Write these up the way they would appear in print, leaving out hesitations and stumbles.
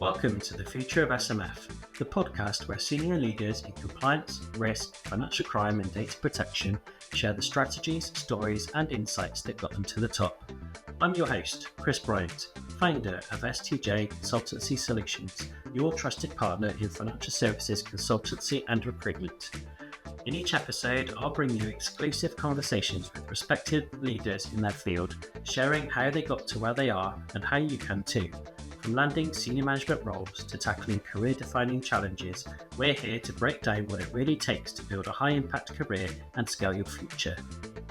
Welcome to the Future of SMF, the podcast where senior leaders in compliance, risk, financial crime and data protection share the strategies, stories and insights that got them to the top. I'm your host, Kris Bryant, founder of S2J Consultancy Solutions, your trusted partner in financial services consultancy and recruitment. In each episode, I'll bring you exclusive conversations with respected leaders in their field, sharing how they got to where they are and how you can too. From landing senior management roles to tackling career-defining challenges, we're here to break down what it really takes to build a high-impact career and scale your future.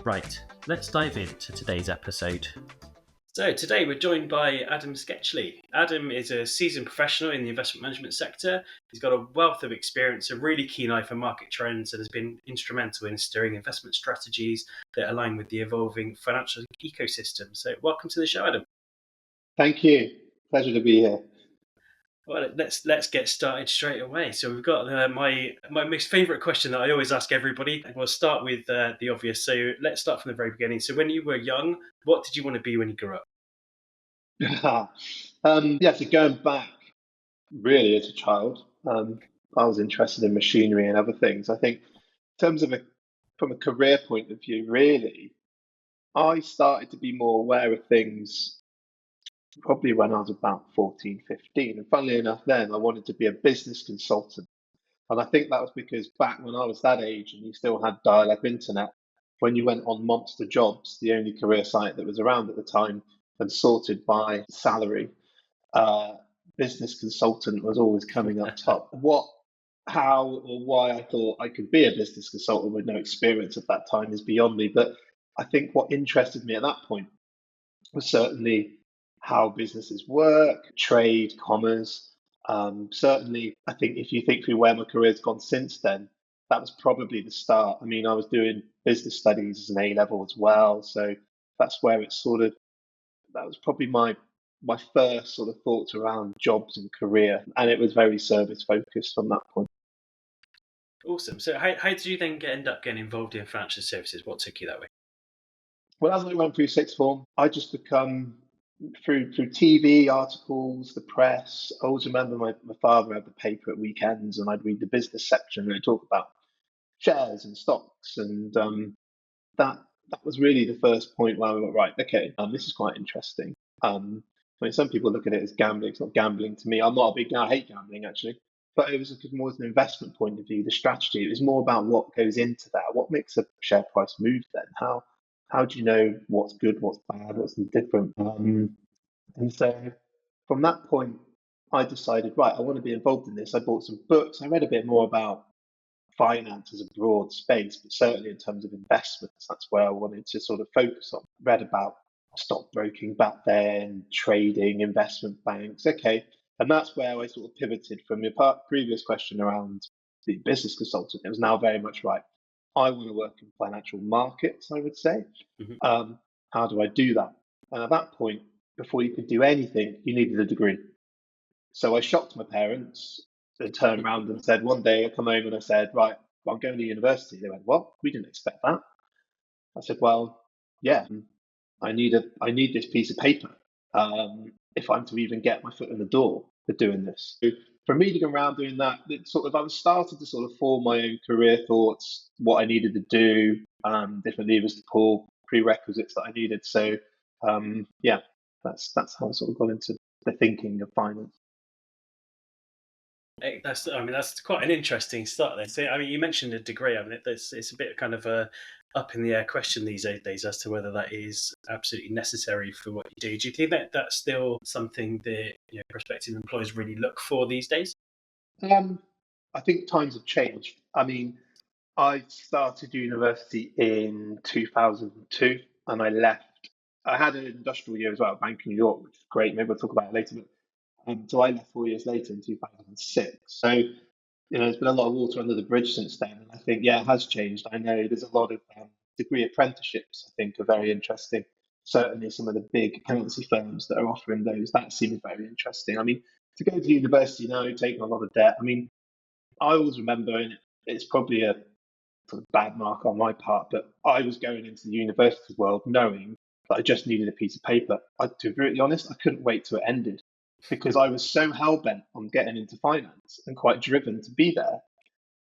Right, let's dive into today's episode. So today we're joined by Adam Sketchley. Adam is a seasoned professional in the investment management sector. He's got a wealth of experience, a really keen eye for market trends, and has been instrumental in steering investment strategies that align with the evolving financial ecosystem. So welcome to the show, Adam. Thank you. Pleasure to be here. Well, let's get started straight away. So we've got my most favourite question that I always ask everybody. We'll start with the obvious. So let's start from the very beginning. So when you were young, what did you want to be when you grew up? So going back really as a child, I was interested in machinery and other things. I think in terms of from a career point of view, really, I started to be more aware of things probably when I was about 14, 15. And funnily enough, then I wanted to be a business consultant. And I think that was because back when I was that age and you still had dial-up internet, when you went on Monster Jobs, the only career site that was around at the time and sorted by salary, business consultant was always coming up top. How or why I thought I could be a business consultant with no experience at that time is beyond me. But I think what interested me at that point was certainly how businesses work, trade, commerce. Certainly, I think if you think through where my career's gone since then, that was probably the start. I mean, I was doing business studies as an A-level as well. So that's where that was probably my first sort of thoughts around jobs and career. And it was very service focused from that point. Awesome. So how did you then end up getting involved in financial services? What took you that way? Well, as I went through sixth form, I just become through TV articles, the press. I always remember my father had the paper at weekends and I'd read the business section and they'd talk about shares and stocks. And that was really the first point where I went, right, okay, this is quite interesting. I mean, some people look at it as gambling. It's not gambling to me. I hate gambling actually. But it was more as an investment point of view, the strategy. It was more about what goes into that. What makes a share price move then? How do you know what's good, what's bad, what's different? And so from that point, I decided, right, I want to be involved in this. I bought some books. I read a bit more about finance as a broad space, but certainly in terms of investments, that's where I wanted to sort of focus on. Read about stockbroking back then, trading, investment banks. Okay. And that's where I sort of pivoted from your previous question around the business consultant. It was now very much right. I want to work in financial markets, I would say. Mm-hmm. How do I do that? And at that point, before you could do anything, you needed a degree. So I shocked my parents and turned around and said, one day I come home and I said, right, well, I'm going to university. They went, what? We didn't expect that. I said, well, yeah, I need this piece of paper if I'm to even get my foot in the door for doing this. So from reading around doing that, I was started to sort of form my own career thoughts, what I needed to do, different levers to pull, prerequisites that I needed. So that's how I sort of got into the thinking of finance. That's quite an interesting start there. So, you mentioned a degree. It's a bit kind of a up in the air question these days as to whether that is absolutely necessary for what you do. Do you think that that's still something that prospective employers really look for these days? I think times have changed. I mean, I started university in 2002 and I left. I had an industrial year as well at Bank of New York, which is great. Maybe we'll talk about it later. But so I left 4 years later in 2006. So there's been a lot of water under the bridge since then, and I think it has changed. I know there's a lot of degree apprenticeships. I think are very interesting. Certainly, some of the big accountancy firms that are offering those, that seems very interesting. I mean, to go to university now, taking a lot of debt. I mean, I always remember, and it's probably a sort of bad mark on my part, but I was going into the university world knowing that I just needed a piece of paper. To be really honest, I couldn't wait till it ended. because I was so hell-bent on getting into finance and quite driven to be there.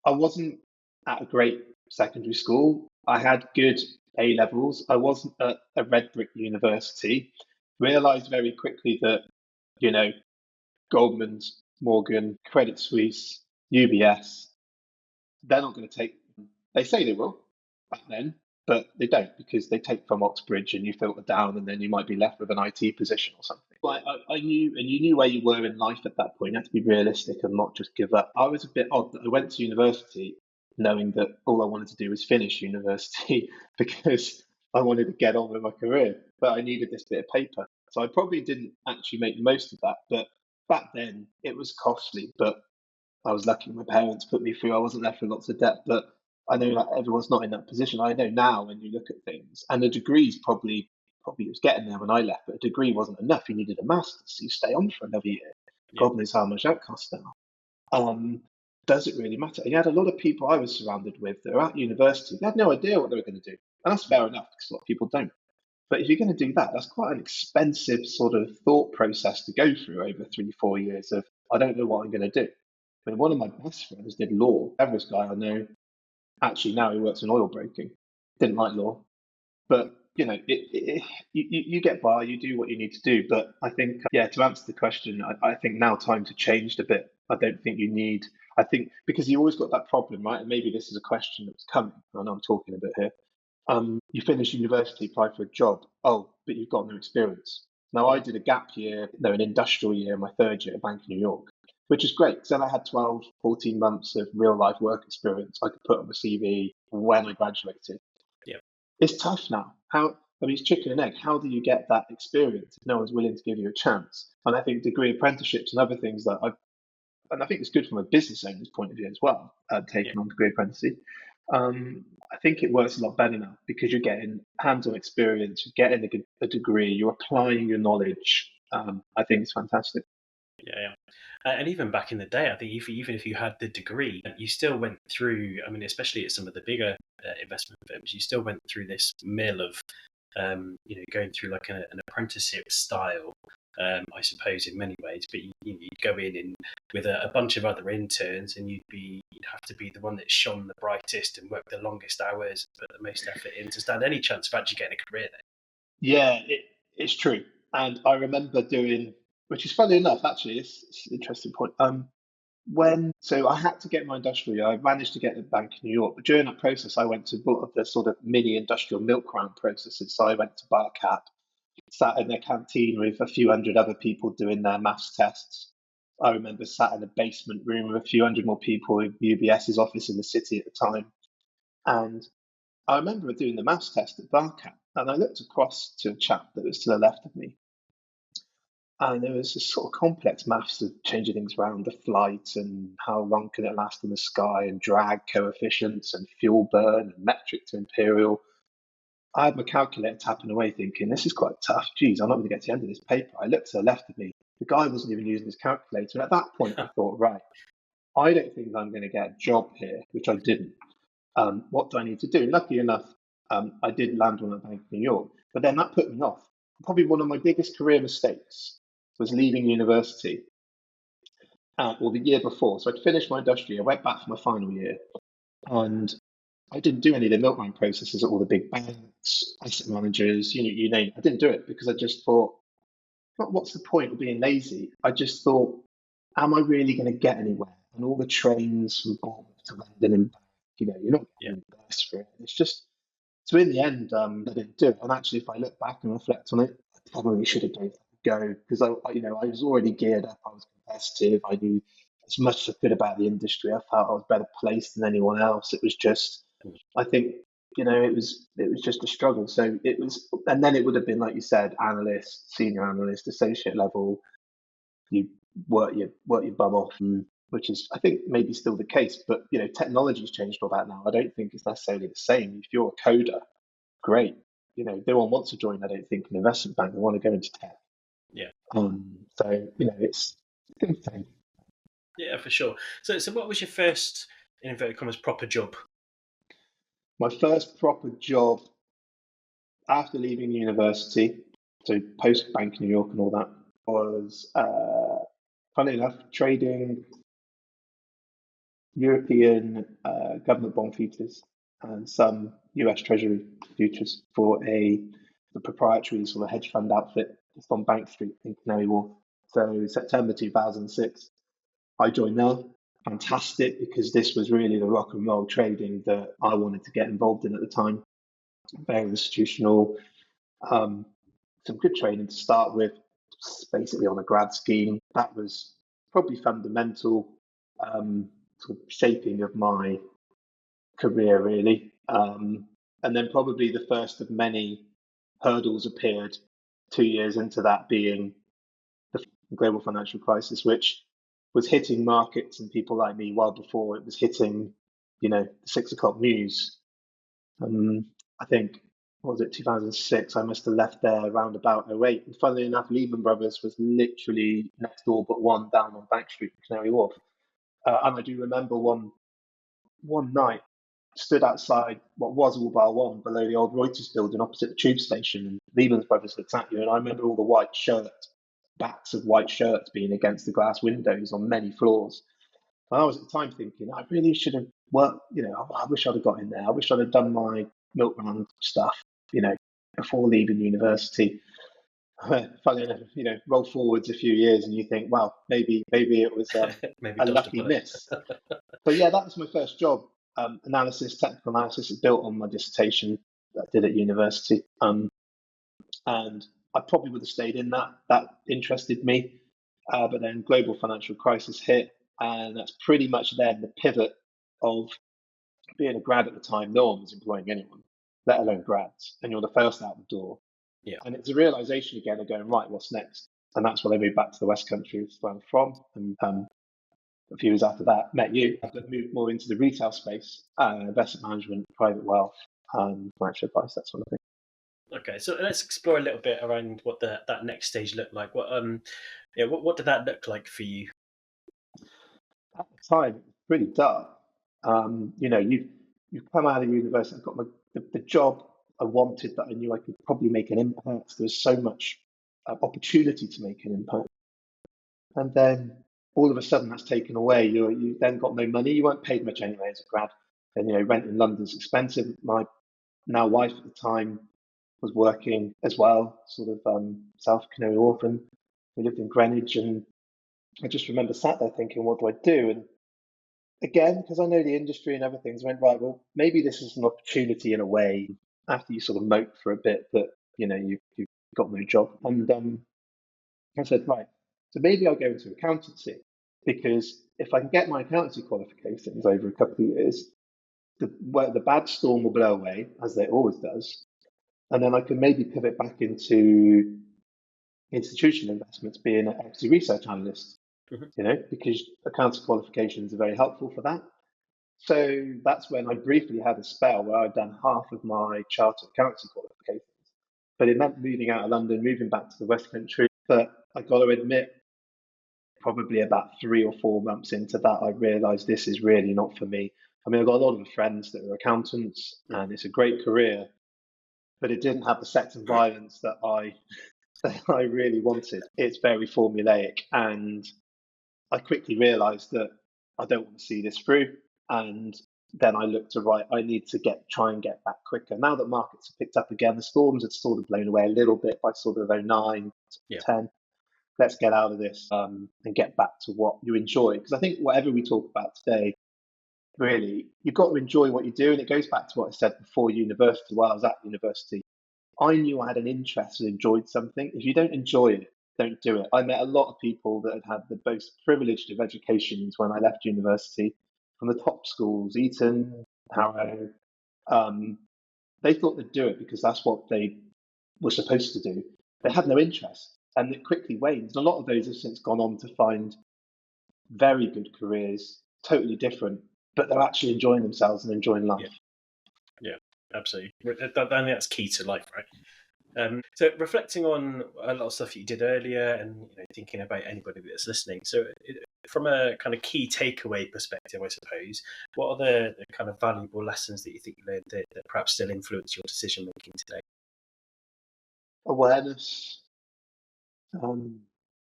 I wasn't at a great secondary school. I had good A levels. I wasn't at a red brick university. Realized very quickly that, you know, Goldman's, Morgan, Credit Suisse, UBS, they're not going to take, they say they will back then, but they don't, because they take from Oxbridge and you filter down and then you might be left with an IT position or something. But I knew, and you knew where you were in life at that point. You had to be realistic and not just give up. I was a bit odd that I went to university knowing that all I wanted to do was finish university because I wanted to get on with my career, but I needed this bit of paper. So I probably didn't actually make the most of that. But back then it was costly, but I was lucky my parents put me through. I wasn't left with lots of debt, but I know that everyone's not in that position. I know now when you look at things, and a degree's probably was getting there when I left, but a degree wasn't enough. You needed a master's, so you stay on for another year. Yeah. God knows how much that costs now. Does it really matter? And you had a lot of people I was surrounded with that were at university. They had no idea what they were going to do, and that's fair enough because a lot of people don't. But if you're going to do that, that's quite an expensive sort of thought process to go through over 3, 4 years of, I don't know what I'm going to do. I mean, one of my best friends did law. Everest guy I know, actually now he works in oil broking. Didn't like law, but you get by, you do what you need to do. But I think, yeah, to answer the question, I think now times have changed a bit. I don't think you need. I think because you always got that problem, right? And maybe this is a question that's coming. I know I'm talking a bit here. You finish university, apply for a job. Oh, but you've got no experience. Now, I did a gap year, no, an industrial year, my third year at Bank of New York, which is great because then I had 12, 14 months of real life work experience I could put on my CV when I graduated. Yeah. It's tough now. It's chicken and egg. How do you get that experience if no one's willing to give you a chance? And I think degree apprenticeships and other things and I think it's good from a business owner's point of view as well, taking on degree apprenticeship. I think it works a lot better now because you're getting hands-on experience, you're getting a degree, you're applying your knowledge. I think it's fantastic. Yeah. And even back in the day, I think even if you had the degree, you still went through, I mean, especially at some of the bigger investment firms, you still went through this mill of, going through like an apprenticeship style, I suppose, in many ways. But you'd go in with a bunch of other interns, and you'd have to be the one that shone the brightest and worked the longest hours, put the most effort in to stand any chance of actually getting a career there. Yeah, it's true. And I remember doing, which is funny enough, actually, it's an interesting point. So I had to get my industrial year. I managed to get the Bank of New York, but during that process, I went to one of the sort of mini industrial milk round processes. So I went to Barcap, sat in their canteen with a few hundred other people doing their maths tests. I remember sat in a basement room with a few hundred more people in UBS's office in the city at the time. And I remember doing the maths test at Barcap, and I looked across to a chap that was to the left of me. And there was this sort of complex maths of changing things around the flight and how long can it last in the sky and drag coefficients and fuel burn and metric to imperial. I had my calculator tapping away thinking, this is quite tough. Geez, I'm not going to get to the end of this paper. I looked to the left of me. The guy wasn't even using his calculator. And at that point, I thought, right, I don't think I'm going to get a job here, which I didn't. What do I need to do? Lucky enough, I did land one at Bank of New York, but then that put me off. Probably one of my biggest career mistakes was leaving university, or the year before. So I'd finished my industrial year, went back for my final year, and I didn't do any of the milk run processes at all the big banks, asset managers, you name it. I didn't do it because I just thought, what's the point of being lazy? I just thought, am I really going to get anywhere? And all the trains from Bournemouth to London and back, you're not getting reimbursed for it. It's just, so in the end, I didn't do it. And actually, if I look back and reflect on it, I probably should have gave it a go because I was already geared up. I was competitive. I knew as much as I could about the industry. I felt I was better placed than anyone else. It was just, I think, it was just a struggle. So it was, and then it would have been like you said, analyst, senior analyst, associate level. You work your bum off, which is, I think, maybe still the case. But technology's changed all that now. I don't think it's necessarily the same. If you're a coder, great. No one wants to join, I don't think, an investment bank. They want to go into tech. Yeah. So it's a good thing. Yeah, for sure. So what was your first, in inverted commas, proper job? My first proper job after leaving university, so post Bank of New York and all that, was, funny enough, trading European government bond futures and some US Treasury futures for the proprietary sort of hedge fund outfit just on Bank Street in Canary Wharf. So September 2006, I joined there. Fantastic, because this was really the rock and roll trading that I wanted to get involved in at the time. Very institutional, some good training to start with, basically on a grad scheme. That was probably fundamental sort of shaping of my career, really. And then probably the first of many hurdles appeared 2 years into that, being the global financial crisis, which was hitting markets and people like me well before it was hitting, the 6 o'clock news. I think, what was it, 2006? I must have left there around about 08. And funnily enough, Lehman Brothers was literally next door but one down on Bank Street, Canary Wharf. And I do remember one night, stood outside what was all bar one below the old Reuters building opposite the tube station, and Lehman Brothers looked at you, and I remember all the white shirts, backs of white shirts being against the glass windows on many floors. And I was at the time thinking, I really should have worked, I wish I'd have got in there. I wish I'd have done my milk run stuff, before leaving university. Funny enough, roll forwards a few years and you think, well, maybe it was Maybe a dodged a lucky bullet. miss. But yeah, that was my first job. Technical analysis. It built on my dissertation that I did at university. And I probably would have stayed in that. That interested me. But then global financial crisis hit, and that's pretty much then the pivot of being a grad at the time. No one was employing anyone, let alone grads, and you're the first out the door. Yeah. And it's a realization again of going, right, what's next? And that's when I moved back to the West Country, which is where I'm from. And a few years after that, met you, but moved more into the retail space, investment management, private wealth, financial advice, that sort of thing. Okay, so let's explore a little bit around what that next stage looked like. What did that look like for you? At the time, it was pretty dark. You come out of university, I got the job I wanted, that I knew I could probably make an impact. There was so much opportunity to make an impact. And then all of a sudden that's taken away. You then got no money. You weren't paid much anyway as a grad. And rent in London's expensive. My now wife at the time was working as well, sort of South Canary Wharf, and we lived in Greenwich. And I just remember sat there thinking, what do I do? And again, because I know the industry and everything, so I went, right, well, maybe this is an opportunity in a way, after you sort of mope for a bit that you've got no job. And I said, right, so maybe I'll go into accountancy, because if I can get my accountancy qualifications over a couple of years, the bad storm will blow away, as it always does, and then I can maybe pivot back into institutional investments, being an equity research analyst, because accounting qualifications are very helpful for that. So that's when I briefly had a spell where I'd done half of my chartered accounting qualifications, but it meant moving out of London, moving back to the West Country. But I got to admit, probably about 3 or 4 months into that, I realised this is really not for me. I mean, I've got a lot of friends that are accountants, and it's a great career, but it didn't have the sex and violence that I really wanted. It's very formulaic, and I quickly realised that I don't want to see this through. And then I looked to right, I need to try and get back quicker. Now that markets have picked up again, the storms had sort of blown away a little bit by sort of 09, 10. Let's get out of this and get back to what you enjoy. Because I think whatever we talk about today, really, you've got to enjoy what you do. And it goes back to what I said before university. While I was at university, I knew I had an interest and enjoyed something. If you don't enjoy it, don't do it. I met a lot of people that had the most privileged of educations when I left university, from the top schools, Eton, Harrow. They thought they'd do it because that's what they were supposed to do. They had no interest, and it quickly waned. And a lot of those have since gone on to find very good careers, totally different, but they're actually enjoying themselves and enjoying life. Yeah, absolutely. I think that's key to life, right? So reflecting on a lot of stuff you did earlier, and thinking about anybody that's listening. So from a kind of key takeaway perspective, I suppose, what are the kind of valuable lessons that you think you learned that perhaps still influence your decision making today? Awareness,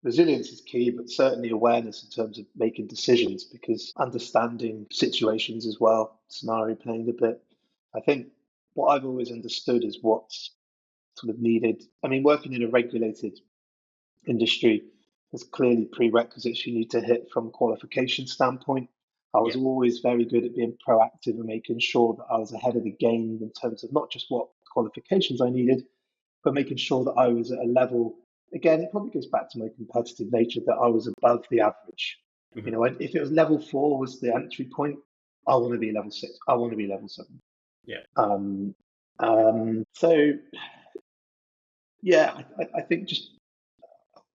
resilience is key, but certainly awareness in terms of making decisions, because understanding situations as well, scenario playing a bit. I think what I've always understood is what's sort of needed. I mean, working in a regulated industry, there's clearly prerequisites you need to hit from a qualification standpoint. I was Yeah. always very good at being proactive and making sure that I was ahead of the game in terms of not just what qualifications I needed, but making sure that I was at a level. Again, it probably goes back to my competitive nature, that I was above the average. Mhm. If it was level 4 was the entry point, I want to be level 6. I want to be level 7. Yeah. So yeah, I think just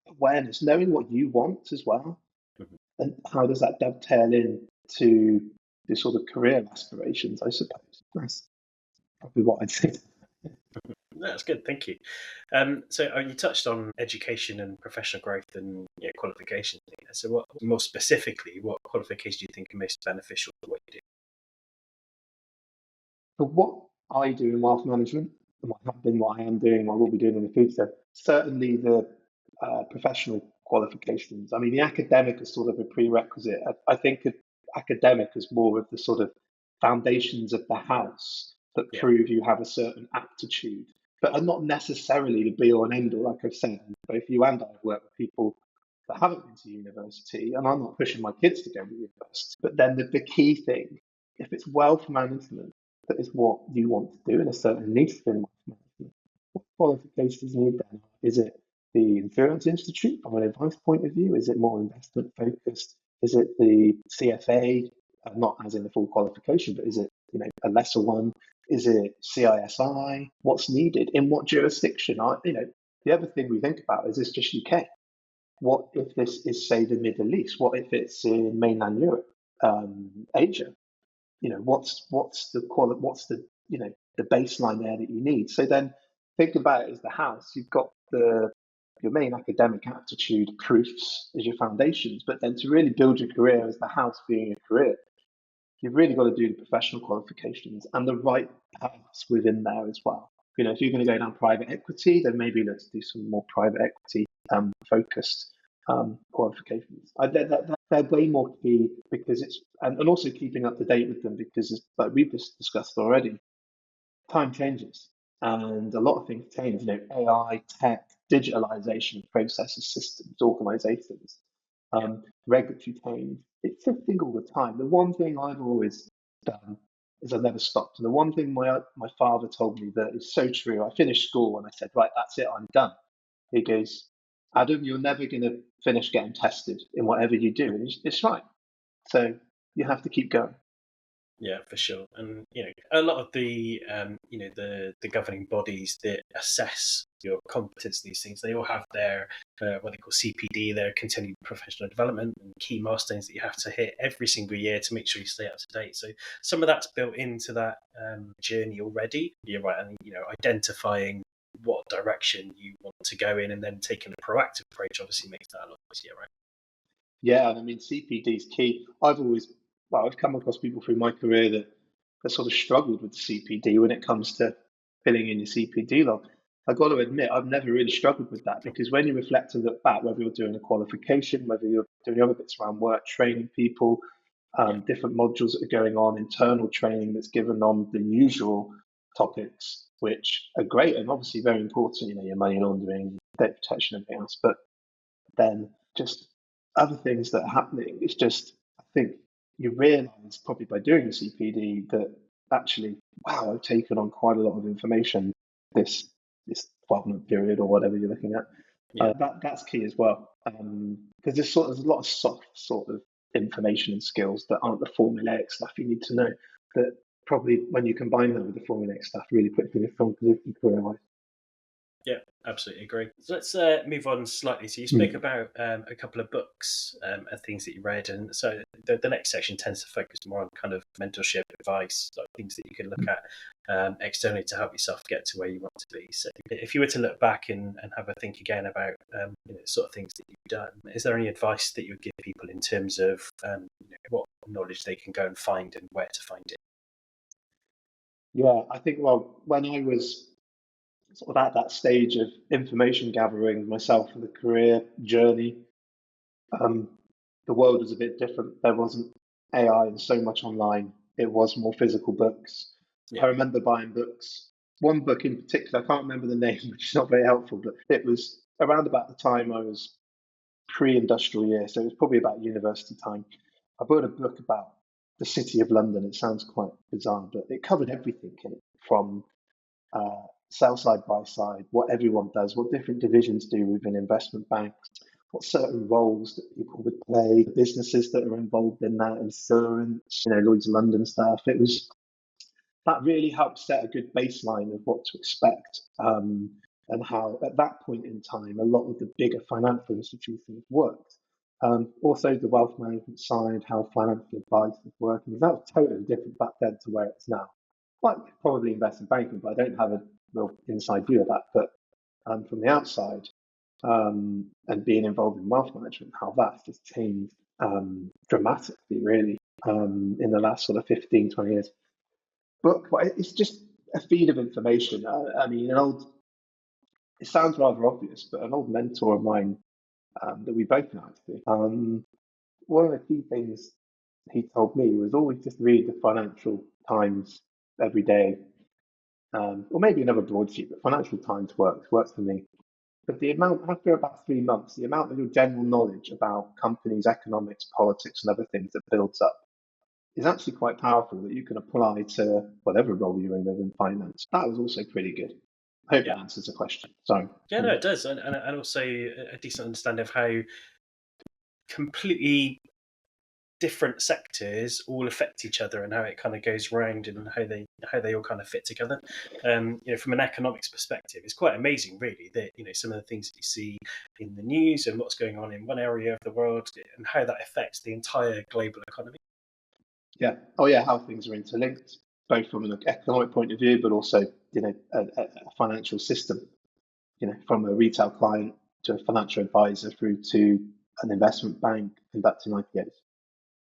awareness, knowing what you want as well, Mhm. and how does that dovetail in to the sort of career aspirations, I suppose. That's probably what I'd say. That's good, thank you. So you touched on education and professional growth and qualifications. So what, more specifically, what qualifications do you think are most beneficial for what you do? For what I do in wealth management, and what have been, what I am doing, what I will be doing in the future, certainly the professional qualifications. I mean, the academic is sort of a prerequisite. I think academic is more of the sort of foundations of the house that Yeah. prove you have a certain aptitude, but are not necessarily the be all and end all. Like I've said, both you and I have worked with people that haven't been to university, and I'm not pushing my kids to go to university. But then the key thing, if it's wealth management, that is what you want to do in a certain niche in wealth management, what qualifications you need then? Is it the Insurance Institute from an advice point of view? Is it more investment focused? Is it the CFA, not as in the full qualification, but is it a lesser one? Is it CISI? What's needed in what jurisdiction? The other thing we think about is this just UK? What if this is, say, the Middle East? What if it's in mainland Europe, Asia? What's the baseline there that you need? So then think about it as the house. You've got your main academic aptitude proofs as your foundations, but then to really build your career as the house being a career, you've really got to do the professional qualifications and the right paths within there as well. If you're going to go down private equity, then maybe let's do some more private equity focused qualifications. They're way more key, because it's and also keeping up to date with them, because it's, like we've just discussed already, time changes and a lot of things change. AI, tech, digitalization of processes, systems, organizations, Yeah. regulatory change. It's shifting all the time. The one thing I've always done is I've never stopped. And the one thing my father told me that is so true. I finished school and I said, right, that's it, I'm done. He goes, Adam, you're never going to finish getting tested in whatever you do. And it's right. So you have to keep going. Yeah, for sure. And a lot of the the governing bodies that assess your competence, these things, they all have their what they call CPD, their continued professional development, and key milestones that you have to hit every single year to make sure you stay up to date. So some of that's built into that journey already. You're right, and identifying what direction you want to go in, and then taking a proactive approach obviously makes that a lot easier, right? Yeah, and I mean CPD is key. I've come across people through my career that sort of struggled with the CPD when it comes to filling in your CPD log. I've got to admit, I've never really struggled with that, because when you reflect and look back, whether you're doing a qualification, whether you're doing other bits around work, training people, Yeah, different modules that are going on, internal training that's given on the usual topics, which are great and obviously very important, your money laundering, debt protection, and everything else. But then just other things that are happening. It's just, I think you realise probably by doing the CPD that actually, wow, I've taken on quite a lot of information this 12-month period or whatever you're looking at. yeah. That's key as well, because there's a lot of soft sort of information and skills that aren't the formulaic stuff you need to know. That probably when you combine that with the formulaic stuff, really puts you in a strong position career-wise. Yeah, absolutely agree. So let's move on slightly. So you spoke Hmm. about a couple of books and things that you read, and so the next section tends to focus more on kind of mentorship advice, like things that you can look at externally to help yourself get to where you want to be. So if you were to look back and have a think again about sort of things that you've done, is there any advice that you would give people in terms of what knowledge they can go and find and where to find it? Yeah, I think, well, when I was sort of at that stage of information gathering myself for the career journey. Um, the world was a bit different. There wasn't AI and so much online. It was more physical books. Yeah. I remember buying books. One book in particular, I can't remember the name, which is not very helpful, but it was around about the time I was pre-industrial year, so it was probably about university time. I bought a book about the city of London. It sounds quite bizarre, but it covered everything in it, from sell side by side, what everyone does, what different divisions do within investment banks, what certain roles that people would play, the businesses that are involved in that, insurance, Lloyd's of London stuff. It was that really helped set a good baseline of what to expect, and how at that point in time a lot of the bigger financial institutions worked. Also the wealth management side, how financial advice is working. That was totally different back then to where it's now. Like probably investment banking, but I don't have a real inside view of that. But from the outside, and being involved in wealth management, how that's just changed dramatically, really, in the last sort of 15, 20 years. Book, but it's just a feed of information. I mean, it sounds rather obvious, but an old mentor of mine, that we both know actually, one of the key things he told me was always just read the Financial Times every day, or maybe another broadsheet, but Financial Times works for me. But the amount, after about 3 months, the amount of your general knowledge about companies, economics, politics, and other things that builds up is actually quite powerful, that you can apply to whatever role you're in within finance. That was also pretty good. I hope that answers the question. Sorry. Yeah, no, it does, and also a decent understanding of how completely different sectors all affect each other and how it kind of goes round and how they all kind of fit together. From an economics perspective, it's quite amazing, really, that some of the things that you see in the news and what's going on in one area of the world and how that affects the entire global economy. Yeah. Oh, yeah. How things are interlinked, both from an economic point of view, but also a financial system. From a retail client to a financial advisor through to an investment bank conducting IPOs.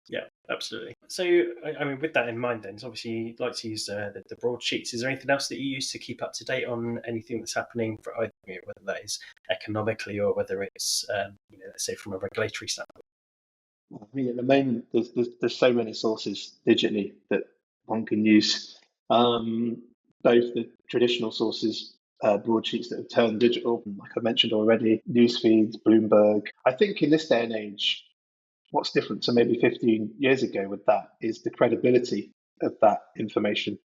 Yeah, absolutely. So, I mean, with that in mind, then, so obviously you like to use the broadsheets. Is there anything else that you use to keep up to date on anything that's happening, for either, whether that is economically or whether it's, let's say, from a regulatory standpoint? I mean, at the moment, there's so many sources digitally that one can use. Both the traditional sources, broadsheets that have turned digital, like I mentioned already, news feeds, Bloomberg. I think in this day and age, what's different to maybe 15 years ago with that is the credibility of that information.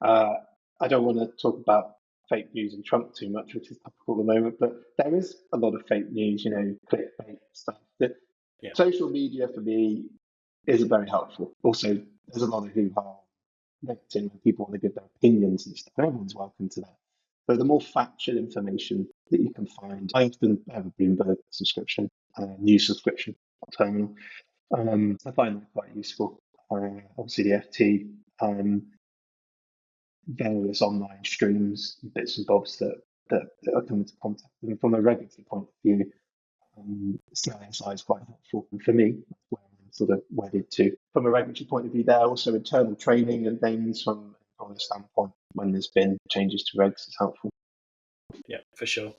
I don't want to talk about fake news and Trump too much, which is topical at the moment, but there is a lot of fake news, clickbait stuff. Yeah. Social media for me is very helpful. Also, there's a lot of hoo-ha, LinkedIn, when people want to give their opinions and stuff. Everyone's welcome to that. So the more factual information that you can find, I often have a Bloomberg subscription, news subscription terminal. I find that quite useful. Obviously, the FT, various online streams, bits and bobs that are coming into contact. And from a regulatory point of view, CISI is quite helpful. And for me, that's where I'm sort of wedded to. From a regulatory point of view, there also internal training and things from a standpoint when there's been changes to regs is helpful. Yeah, for sure.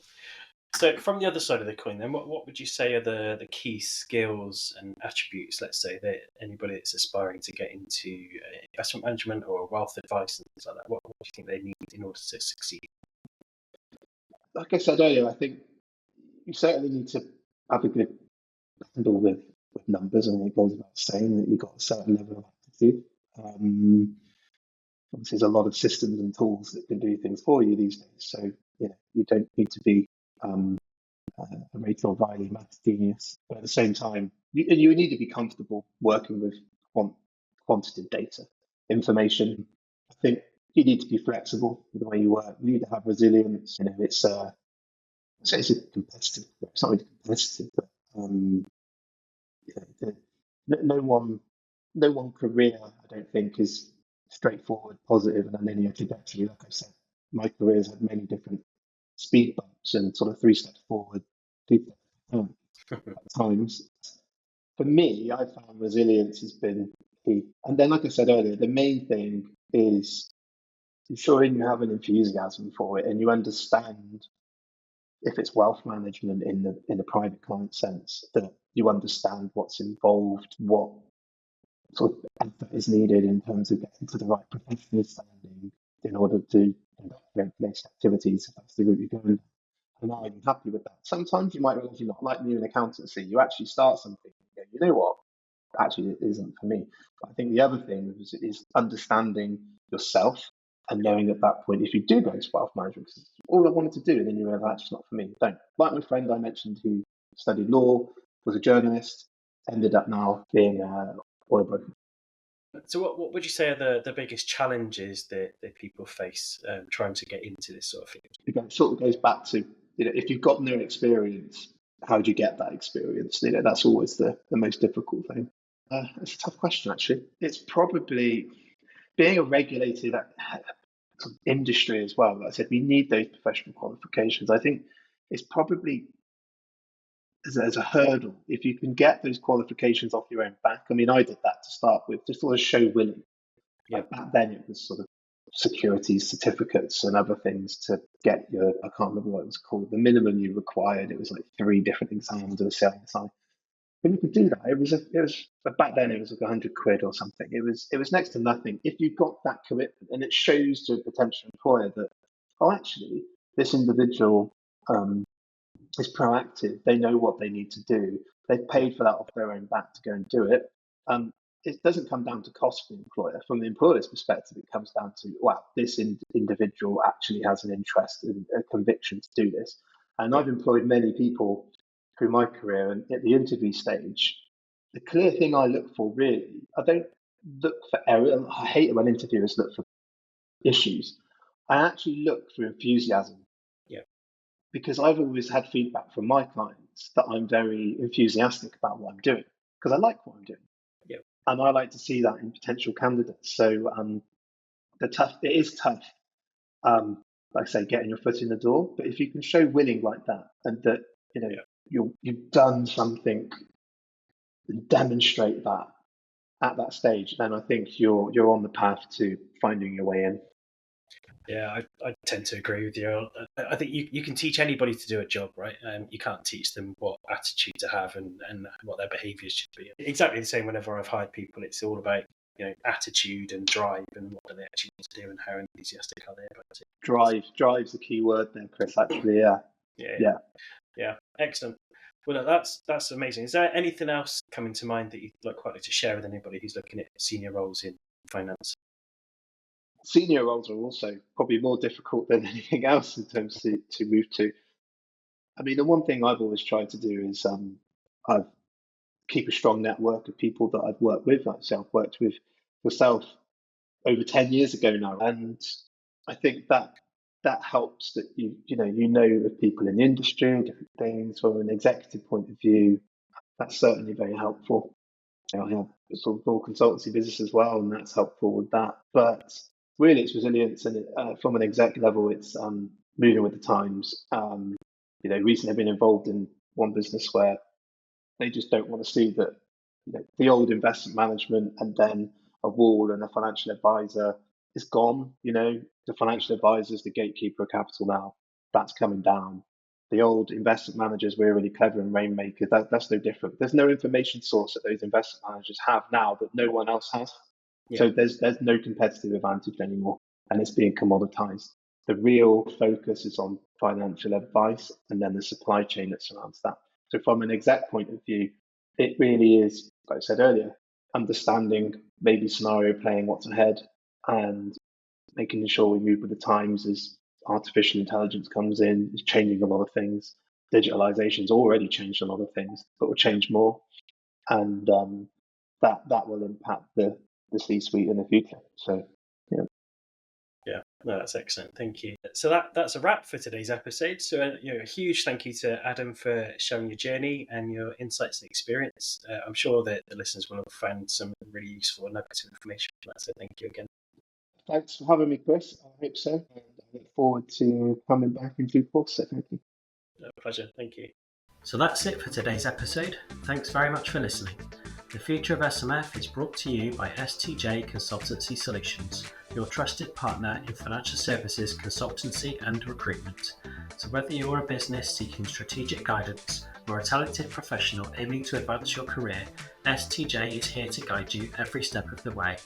So from the other side of the coin, then, what would you say are the key skills and attributes, let's say, that anybody that's aspiring to get into investment management or wealth advice and things like that, what do you think they need in order to succeed? Like I said earlier, I think you certainly need to have a good handle with numbers, and it goes without saying that you've got a certain level of aptitude. Obviously, there's a lot of systems and tools that can do things for you these days, so you don't need to be a Rachel Riley maths genius, but at the same time, you need to be comfortable working with quantitative data, information. I think you need to be flexible with the way you work. You need to have resilience. It's a competitive. It's not really competitive, but no one career, I don't think, is straightforward, positive, and a linear trajectory. Like I said, my career has had many different speed bumps and sort of 3 steps forward, 2 steps back at times. For me, I found resilience has been key. And then, like I said earlier, the main thing is ensuring you have an enthusiasm for it and you understand if it's wealth management in the private client sense, that you understand what's involved, what sort of effort is needed in terms of getting to the right professional standing in order to conduct regulated activities, if that's the route you're going. And are you happy with that? Sometimes you might realize you're not, like new in accountancy. You actually start something and go, you know what? Actually, it isn't for me. But I think the other thing is understanding yourself and knowing at that point, if you do go into wealth management, because it's all I wanted to do, and then you realize actually it's not for me, don't. Like my friend I mentioned who studied law, was a journalist, ended up now being an oil broker. So what would you say are the biggest challenges that people face trying to get into this sort of thing? It sort of goes back to, if you've got no experience, how do you get that experience? That's always the most difficult thing. It's a tough question, actually. It's probably being a regulated industry as well. Like I said, we need those professional qualifications. I think it's probably as a hurdle, if you can get those qualifications off your own back. I mean, I did that to start with, just sort of show willing. Yeah. Like back then, it was sort of securities certificates and other things to get your, I can't remember what it was called, the minimum you required. It was like 3 different exams of the CISI. When you could do that, it was back then it was like £100 or something. It was next to nothing. If you've got that commitment, and it shows to a potential employer that, oh, actually, this individual is proactive. They know what they need to do. They've paid for that off their own back to go and do it. It doesn't come down to cost for the employer. From the employer's perspective, it comes down to, wow, this individual actually has an interest and a conviction to do this. And I've employed many people through my career, and at the interview stage, the clear thing I look for really, I don't look for error. I hate it when interviewers look for issues. I actually look for enthusiasm. Yeah. Because I've always had feedback from my clients that I'm very enthusiastic about what I'm doing, because I like what I'm doing. Yeah. And I like to see that in potential candidates. So it is tough, like I say, getting your foot in the door. But if you can show willing like that, and that you've done something and demonstrate that at that stage, then I think you're on the path to finding your way in. Yeah, I tend to agree with you. I think you can teach anybody to do a job, right? You can't teach them what attitude to have and what their behaviours should be. Exactly the same whenever I've hired people. It's all about attitude and drive and what do they actually want to do and how enthusiastic are they about it. Drive's the key word there, Kris, actually. Yeah. Excellent. Well, that's amazing. Is there anything else coming to mind that you'd quite like to share with anybody who's looking at senior roles in finance? Senior roles are also probably more difficult than anything else in terms to move to. I mean, the one thing I've always tried to do is I've keep a strong network of people that I've worked with. Like I've worked with yourself over 10 years ago now, and I think that helps that you know of people in the industry, different things from an executive point of view. That's certainly very helpful. I have a sort of full consultancy business as well, and that's helpful with that. But really, it's resilience, and from an exec level, it's moving with the times. Recently I've been involved in one business where they just don't want to see that the old investment management and then a wall and a financial advisor is gone. The financial advisor is the gatekeeper of capital now. That's coming down. The old investment managers were really clever and rainmakers. That's no different. There's no information source that those investment managers have now that no one else has. Yeah. So there's no competitive advantage anymore, and it's being commoditized. The real focus is on financial advice and then the supply chain that surrounds that. So from an exec point of view, it really is, like I said earlier, understanding maybe scenario playing what's ahead and making sure we move with the times as artificial intelligence comes in, is changing a lot of things. Digitalization's already changed a lot of things, but will change more. And that will impact the C-suite in the future. So, yeah, no, that's excellent. Thank you. So that's a wrap for today's episode. So a huge thank you to Adam for sharing your journey and your insights and experience. I'm sure that the listeners will have found some really useful and nuggets of information from that. So thank you again. Thanks for having me, Kris. I hope so. And I look forward to coming back in due course. So thank you. Pleasure. Thank you. So that's it for today's episode. Thanks very much for listening. The Future of SMF is brought to you by STJ Consultancy Solutions, your trusted partner in financial services consultancy and recruitment. So whether you're a business seeking strategic guidance or a talented professional aiming to advance your career, STJ is here to guide you every step of the way.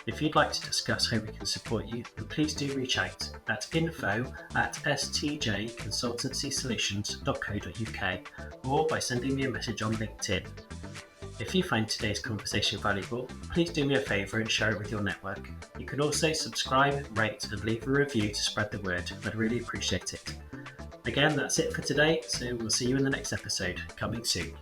If you'd like to discuss how we can support you, then please do reach out at info@stjconsultancysolutions.co.uk or by sending me a message on LinkedIn. If you find today's conversation valuable, please do me a favour and share it with your network. You can also subscribe, rate and leave a review to spread the word. I'd really appreciate it. Again, that's it for today, so we'll see you in the next episode, coming soon.